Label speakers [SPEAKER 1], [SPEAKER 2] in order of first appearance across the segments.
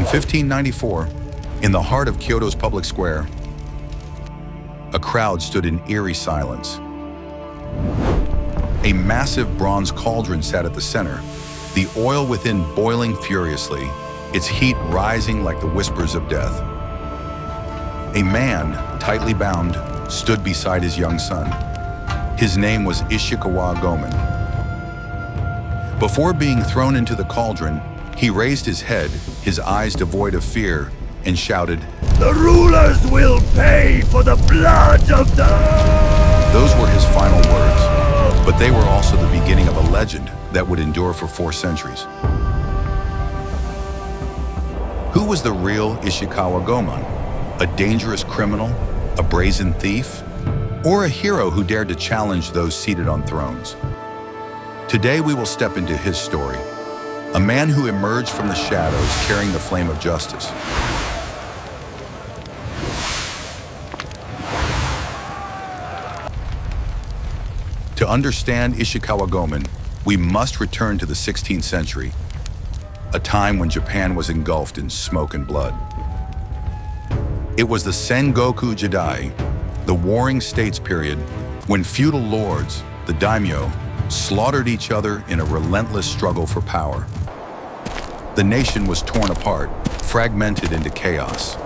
[SPEAKER 1] 1594, in the heart of Kyoto's public square, a crowd stood in eerie silence. A massive bronze cauldron sat at the center, the oil within boiling furiously, its heat rising like the whispers of death. A man, tightly bound, stood beside his young son. His name was Ishikawa Goemon. Before being thrown into the cauldron, he raised his head, his eyes devoid of fear, and shouted,
[SPEAKER 2] "The rulers will pay for the blood of the..."
[SPEAKER 1] Those were his final words, but they were also the beginning of a legend that would endure for 4 centuries. Who was the real Ishikawa Goemon? A dangerous criminal? A brazen thief? Or a hero who dared to challenge those seated on thrones? Today we will step into his story, a man who emerged from the shadows carrying the flame of justice. To understand Ishikawa Goemon, we must return to the 16th century, a time when Japan was engulfed in smoke and blood. It was the Sengoku Jidai, the Warring States period, when feudal lords, the daimyo, slaughtered each other in a relentless struggle for power. The nation was torn apart, fragmented into chaos.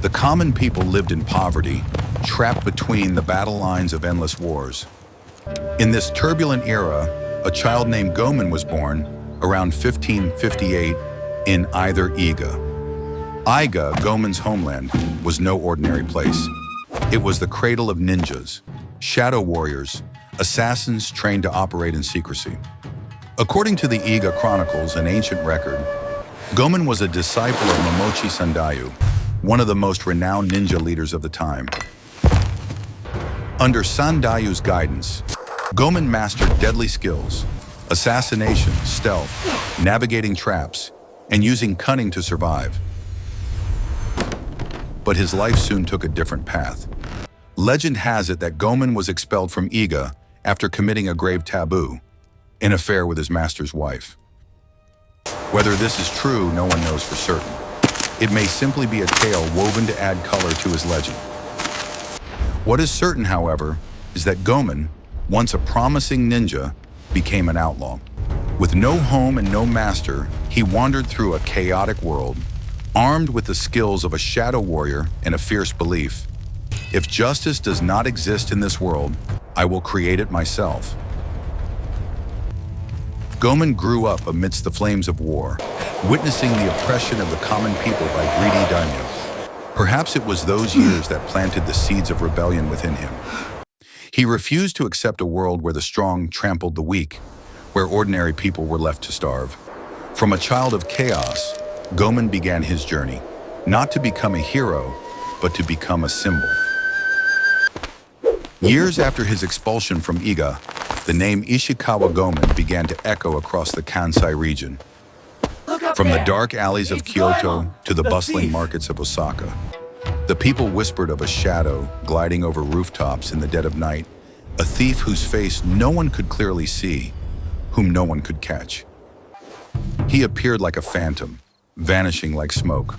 [SPEAKER 1] The common people lived in poverty, trapped between the battle lines of endless wars. In this turbulent era, a child named Goemon was born around 1558 in Iga. Iga, Goemon's homeland, was no ordinary place. It was the cradle of ninjas, shadow warriors, assassins trained to operate in secrecy. According to the Iga Chronicles, an ancient record, Goemon was a disciple of Momochi Sandayu, one of the most renowned ninja leaders of the time. Under Sandayu's guidance, Goemon mastered deadly skills, assassination, stealth, navigating traps, and using cunning to survive. But his life soon took a different path. Legend has it that Goemon was expelled from Iga after committing a grave taboo, an affair with his master's wife. Whether this is true, no one knows for certain. It may simply be a tale woven to add color to his legend. What is certain, however, is that Goemon, once a promising ninja, became an outlaw. With no home and no master, he wandered through a chaotic world, armed with the skills of a shadow warrior and a fierce belief: if justice does not exist in this world, I will create it myself. Goemon grew up amidst the flames of war, witnessing the oppression of the common people by greedy daimyo. Perhaps it was those years that planted the seeds of rebellion within him. He refused to accept a world where the strong trampled the weak, where ordinary people were left to starve. From a child of chaos, Goemon began his journey, not to become a hero, but to become a symbol. Years after his expulsion from Iga, the name Ishikawa Goemon began to echo across the Kansai region. From the dark alleys of Kyoto to the bustling markets of Osaka, the people whispered of a shadow gliding over rooftops in the dead of night, a thief whose face no one could clearly see, whom no one could catch. He appeared like a phantom, vanishing like smoke,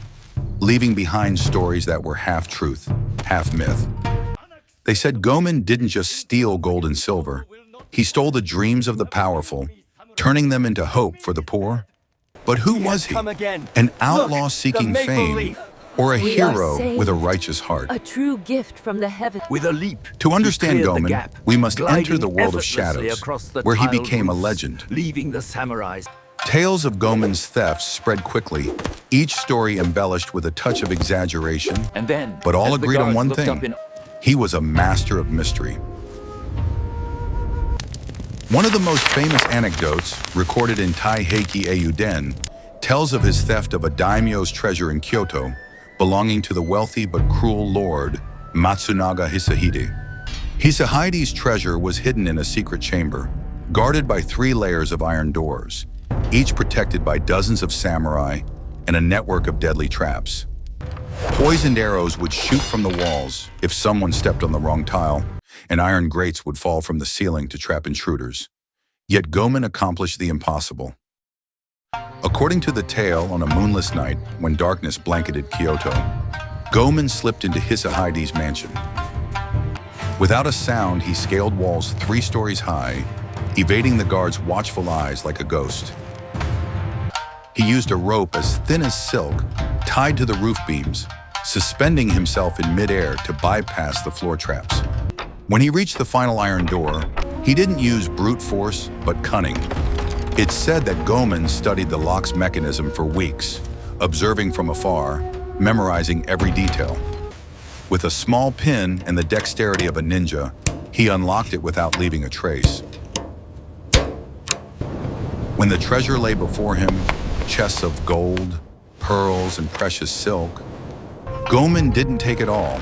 [SPEAKER 1] leaving behind stories that were half truth, half myth. They said Goemon didn't just steal gold and silver, he stole the dreams of the powerful, turning them into hope for the poor. But who was he? An outlaw seeking fame, or a hero with a righteous heart?
[SPEAKER 3] A true gift from the heavens.
[SPEAKER 2] With a leap,
[SPEAKER 1] To understand
[SPEAKER 2] he cleared the
[SPEAKER 1] Goemon,
[SPEAKER 2] gap,
[SPEAKER 1] we must enter
[SPEAKER 2] gliding
[SPEAKER 1] the world of
[SPEAKER 2] effortlessly
[SPEAKER 1] shadows,
[SPEAKER 2] across the
[SPEAKER 1] where he
[SPEAKER 2] tiled
[SPEAKER 1] became a
[SPEAKER 2] roofs,
[SPEAKER 1] legend.
[SPEAKER 2] leaving the samurais.
[SPEAKER 1] Tales of Goemon's thefts spread quickly, each story embellished with a touch of exaggeration,
[SPEAKER 2] And then,
[SPEAKER 1] but all
[SPEAKER 2] as the
[SPEAKER 1] agreed on
[SPEAKER 2] guards
[SPEAKER 1] one
[SPEAKER 2] looked up
[SPEAKER 1] thing:
[SPEAKER 2] in-
[SPEAKER 1] he was a master of mystery. One of the most famous anecdotes, recorded in Taiheki Eiyuden, tells of his theft of a daimyo's treasure in Kyoto, belonging to the wealthy but cruel lord Matsunaga Hisahide. Hisahide's treasure was hidden in a secret chamber, guarded by 3 layers of iron doors, each protected by dozens of samurai and a network of deadly traps. Poisoned arrows would shoot from the walls if someone stepped on the wrong tile, and iron grates would fall from the ceiling to trap intruders. Yet Goemon accomplished the impossible. According to the tale, on a moonless night, when darkness blanketed Kyoto, Goemon slipped into Hisahide's mansion. Without a sound, he scaled walls 3 stories high, evading the guards' watchful eyes like a ghost. He used a rope as thin as silk, tied to the roof beams, suspending himself in midair to bypass the floor traps. When he reached the final iron door, he didn't use brute force, but cunning. It's said that Goemon studied the lock's mechanism for weeks, observing from afar, memorizing every detail. With a small pin and the dexterity of a ninja, he unlocked it without leaving a trace. When the treasure lay before him, chests of gold, pearls, and precious silk, Goemon didn't take it all.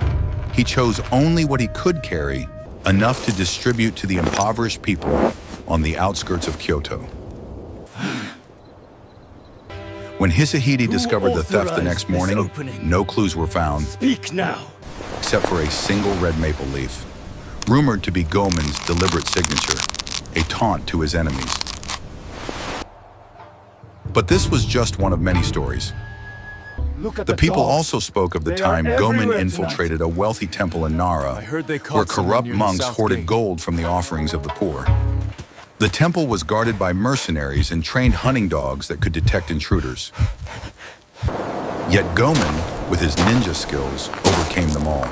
[SPEAKER 1] He chose only what he could carry, enough to distribute to the impoverished people on the outskirts of Kyoto. When Hisahide discovered the theft the next morning, no clues were found.
[SPEAKER 2] Speak now.
[SPEAKER 1] Except for a single red maple leaf, rumored to be Goemon's deliberate signature, a taunt to his enemies. But this was just one of many stories.
[SPEAKER 2] Look at
[SPEAKER 1] The people
[SPEAKER 2] dogs.
[SPEAKER 1] also spoke of the
[SPEAKER 2] They
[SPEAKER 1] time
[SPEAKER 2] are
[SPEAKER 1] Goemon
[SPEAKER 2] everywhere
[SPEAKER 1] infiltrated a wealthy temple in Nara,
[SPEAKER 4] heard they caught
[SPEAKER 1] where
[SPEAKER 4] someone
[SPEAKER 1] corrupt
[SPEAKER 4] near the
[SPEAKER 1] monks
[SPEAKER 4] south
[SPEAKER 1] hoarded
[SPEAKER 4] gate.
[SPEAKER 1] gold from the offerings of the poor. The temple was guarded by mercenaries and trained hunting dogs that could detect intruders. Yet Goemon, with his ninja skills, overcame them all.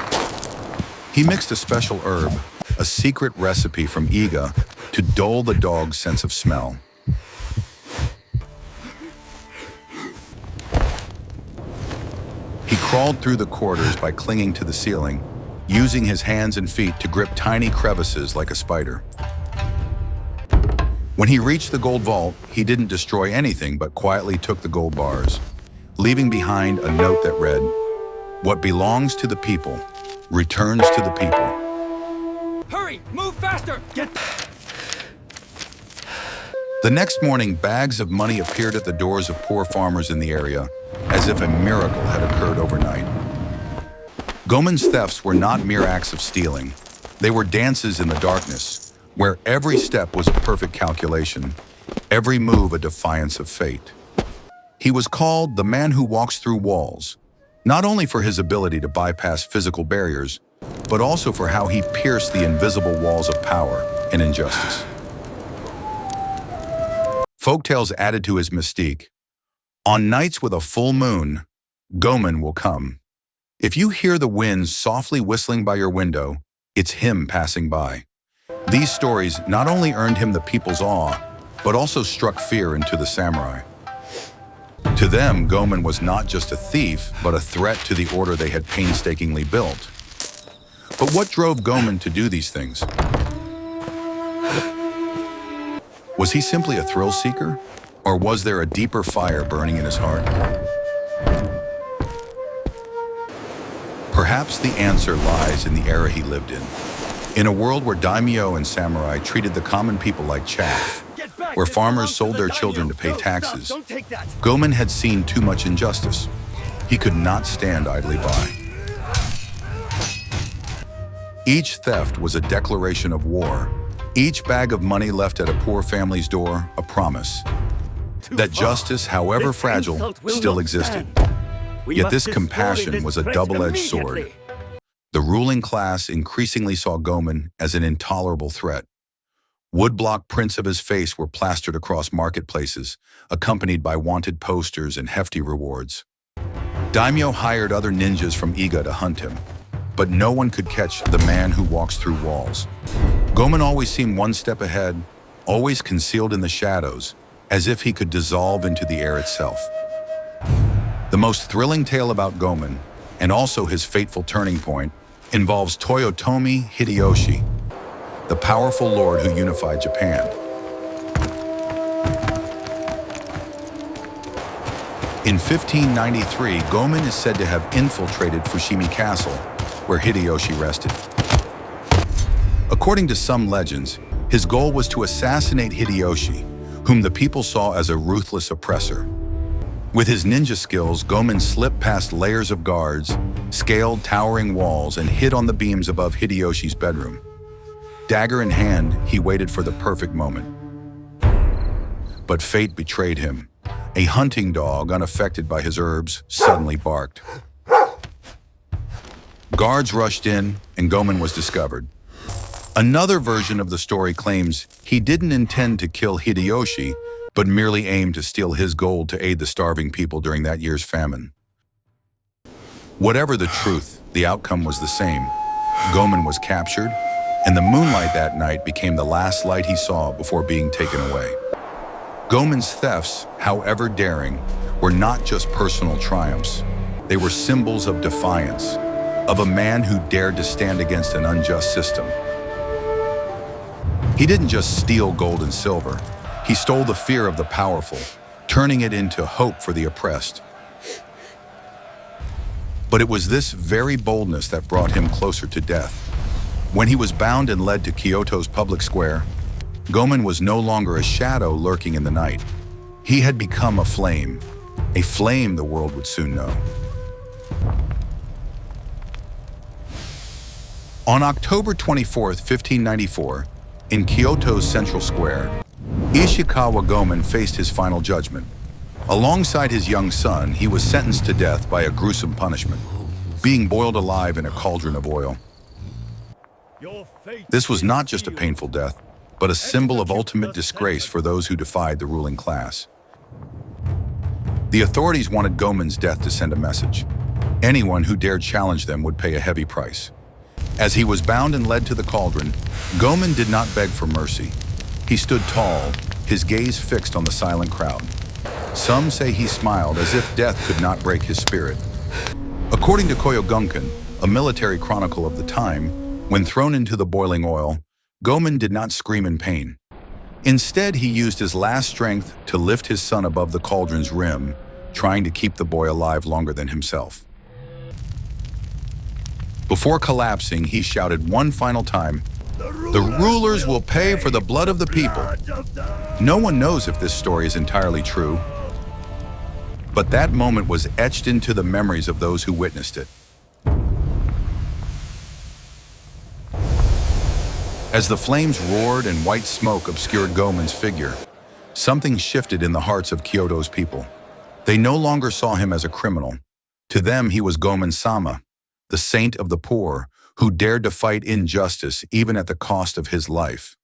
[SPEAKER 1] He mixed a special herb, a secret recipe from Iga, to dull the dog's sense of smell. He crawled through the corridors by clinging to the ceiling, using his hands and feet to grip tiny crevices like a spider. When he reached the gold vault, he didn't destroy anything but quietly took the gold bars, leaving behind a note that read, "What belongs to the people returns to the people."
[SPEAKER 4] Hurry! Move faster!
[SPEAKER 1] The next morning, bags of money appeared at the doors of poor farmers in the area, as if a miracle had occurred overnight. Goemon's thefts were not mere acts of stealing. They were dances in the darkness, where every step was a perfect calculation, every move a defiance of fate. He was called the man who walks through walls, not only for his ability to bypass physical barriers, but also for how he pierced the invisible walls of power and injustice. Folktales added to his mystique. On nights with a full moon, Goemon will come. If you hear the wind softly whistling by your window, it's him passing by. These stories not only earned him the people's awe, but also struck fear into the samurai. To them, Goemon was not just a thief, but a threat to the order they had painstakingly built. But what drove Goemon to do these things? Was he simply a thrill seeker? Or was there a deeper fire burning in his heart? Perhaps the answer lies in the era he lived in a world where daimyo and samurai treated the common people like chaff, where farmers sold their children to pay taxes.
[SPEAKER 2] Don't take that.
[SPEAKER 1] Goemon had seen too much injustice. He could not stand idly by. Each theft was a declaration of war. Each bag of money left at a poor family's door, a promise that justice, however
[SPEAKER 2] This
[SPEAKER 1] fragile,
[SPEAKER 2] insult will
[SPEAKER 1] still
[SPEAKER 2] not
[SPEAKER 1] existed.
[SPEAKER 2] stand. We
[SPEAKER 1] Yet
[SPEAKER 2] must
[SPEAKER 1] this
[SPEAKER 2] destroy
[SPEAKER 1] compassion
[SPEAKER 2] this
[SPEAKER 1] was a
[SPEAKER 2] threat
[SPEAKER 1] double-edged sword.
[SPEAKER 2] immediately.
[SPEAKER 1] The ruling class increasingly saw Goemon as an intolerable threat. Woodblock prints of his face were plastered across marketplaces, accompanied by wanted posters and hefty rewards. Daimyo hired other ninjas from Iga to hunt him, but no one could catch the man who walks through walls. Goemon always seemed one step ahead, always concealed in the shadows, as if he could dissolve into the air itself. The most thrilling tale about Goemon, and also his fateful turning point, involves Toyotomi Hideyoshi, the powerful lord who unified Japan. In 1593, Goemon is said to have infiltrated Fushimi Castle, where Hideyoshi rested. According to some legends, his goal was to assassinate Hideyoshi, whom the people saw as a ruthless oppressor. With his ninja skills, Goemon slipped past layers of guards, scaled towering walls, and hid on the beams above Hideyoshi's bedroom. Dagger in hand, he waited for the perfect moment. But fate betrayed him. A hunting dog, unaffected by his herbs, suddenly barked. Guards rushed in, and Goemon was discovered. Another version of the story claims he didn't intend to kill Hideyoshi, but merely aimed to steal his gold to aid the starving people during that year's famine. Whatever the truth, the outcome was the same. Goemon was captured, and the moonlight that night became the last light he saw before being taken away. Goemon's thefts, however daring, were not just personal triumphs. They were symbols of defiance, of a man who dared to stand against an unjust system. He didn't just steal gold and silver. He stole the fear of the powerful, turning it into hope for the oppressed. But it was this very boldness that brought him closer to death. When he was bound and led to Kyoto's public square, Goemon was no longer a shadow lurking in the night. He had become a flame the world would soon know. On October 24th, 1594, in Kyoto's central square, Ishikawa Goemon faced his final judgment. Alongside his young son, he was sentenced to death by a gruesome punishment, being boiled alive in a cauldron of oil. This was not just a painful death, but a symbol of ultimate disgrace for those who defied the ruling class. The authorities wanted Goemon's death to send a message. Anyone who dared challenge them would pay a heavy price. As he was bound and led to the cauldron, Goemon did not beg for mercy. He stood tall, his gaze fixed on the silent crowd. Some say he smiled as if death could not break his spirit. According to Koyogunkan, a military chronicle of the time, when thrown into the boiling oil, Goemon did not scream in pain. Instead, he used his last strength to lift his son above the cauldron's rim, trying to keep the boy alive longer than himself. Before collapsing, he shouted one final time, "The rulers will pay for the blood of the people." No one knows if this story is entirely true, but that moment was etched into the memories of those who witnessed it. As the flames roared and white smoke obscured Goemon's figure, something shifted in the hearts of Kyoto's people. They no longer saw him as a criminal. To them, he was Goemon-sama, the saint of the poor, who dared to fight injustice even at the cost of his life.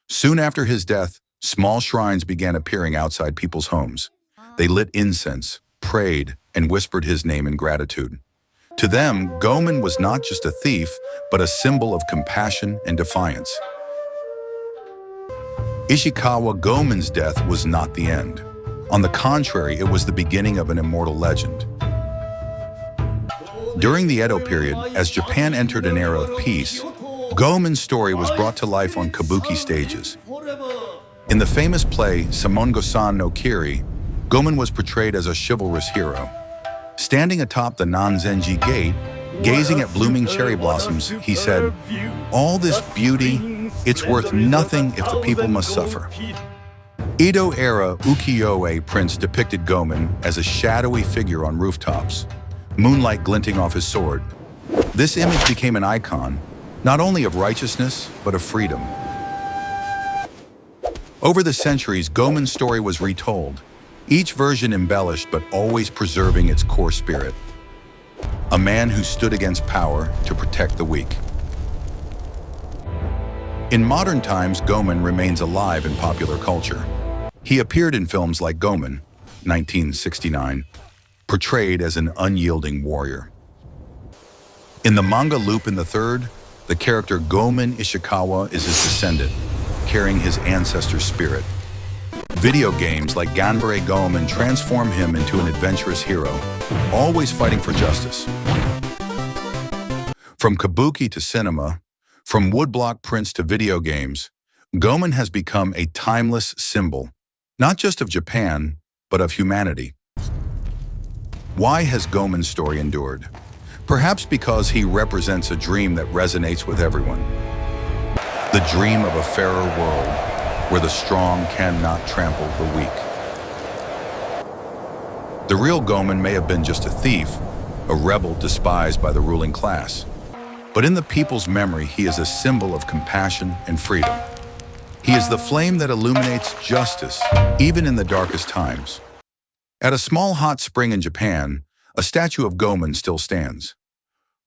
[SPEAKER 1] Soon after his death, small shrines began appearing outside people's homes. They lit incense, prayed, and whispered his name in gratitude. To them, Goemon was not just a thief, but a symbol of compassion and defiance. Ishikawa Goemon's death was not the end. On the contrary, it was the beginning of an immortal legend. During the Edo period, as Japan entered an era of peace, Goemon's story was brought to life on kabuki stages. In the famous play Samongo-san no Kiri, Goemon was portrayed as a chivalrous hero. Standing atop the Nanzenji Gate, gazing at blooming cherry blossoms, he said, "All this beauty, it's worth nothing if the people must suffer." Edo-era ukiyo-e prints depicted Goemon as a shadowy figure on rooftops, moonlight glinting off his sword. This image became an icon, not only of righteousness, but of freedom. Over the centuries, Goemon's story was retold, each version embellished but always preserving its core spirit. A man who stood against power to protect the weak. In modern times, Goemon remains alive in popular culture. He appeared in films like Goemon, 1969, portrayed as an unyielding warrior. In the manga Lupin III, the character Goemon Ishikawa is his descendant, carrying his ancestor's spirit. Video games like Ganbare Goemon transform him into an adventurous hero, always fighting for justice. From kabuki to cinema, from woodblock prints to video games, Goemon has become a timeless symbol, not just of Japan, but of humanity. Why has Goemon's story endured? Perhaps because he represents a dream that resonates with everyone. The dream of a fairer world, where the strong cannot trample the weak. The real Goemon may have been just a thief, a rebel despised by the ruling class. But in the people's memory, he is a symbol of compassion and freedom. He is the flame that illuminates justice, even in the darkest times. At a small hot spring in Japan, a statue of Goemon still stands.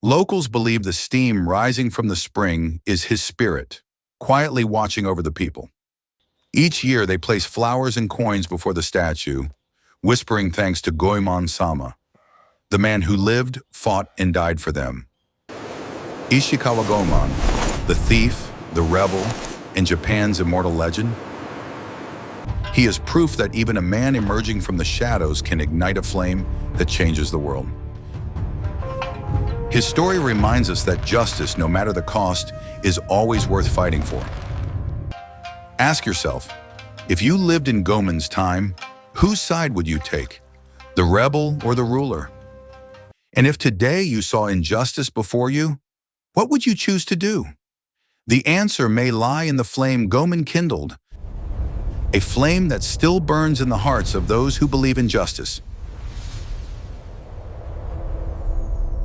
[SPEAKER 1] Locals believe the steam rising from the spring is his spirit, quietly watching over the people. Each year they place flowers and coins before the statue, whispering thanks to Goemon-sama, the man who lived, fought, and died for them. Ishikawa Goemon, the thief, the rebel, and Japan's immortal legend. He is proof that even a man emerging from the shadows can ignite a flame that changes the world. His story reminds us that justice, no matter the cost, is always worth fighting for. Ask yourself, if you lived in Goemon's time, whose side would you take? The rebel or the ruler? And if today you saw injustice before you, what would you choose to do? The answer may lie in the flame Goemon kindled, a flame that still burns in the hearts of those who believe in justice.